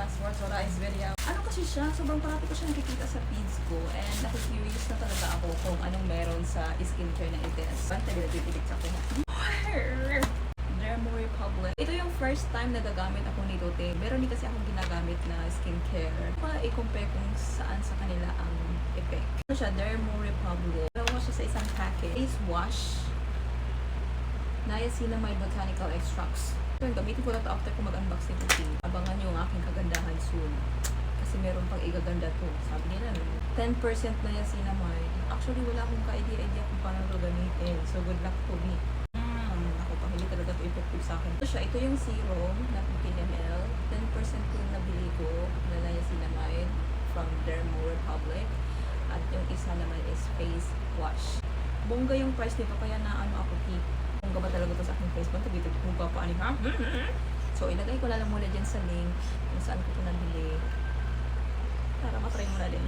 is very ano kasi siya, sobrang parati ko siya nakikita sa feeds ko and nakikurious na talaga ako kung anong meron sa skincare na itis. Bantay na tititig sa akin. Dermo Republic. Ito yung first time na gagamit ako nito, te. Meron din kasi akong ginagamit na skincare. Para i-compare kung saan sa kanila ang effect. Ito siya, Dermo Republic. Dalawa siya sa isang package. Face wash. Niacinamide Botanical Extracts. Ito yung gamitin ko na ito after ko mag-unbox nito. Abangan yung aking kagandahan soon. Kasi meron pang igaganda to. Sabi nila, 10% niacinamide. Actually, wala akong ka-idea kung paano ito gamitin. So, good luck to me. Hindi talaga ito effective sa akin. Ito siya, ito yung serum na 15 ml. 10% ko yung nabili ko na niacinamide from Dermo Republic. At yung isa naman is face wash. Bongga yung price nito, kaya na ano ako tip. Bongga ba talaga ito sa aking face? Banta dito kung papaani ha? So, ilagay ko na lang muna dyan sa link kung saan ko ito nabili. Para matry mo na din.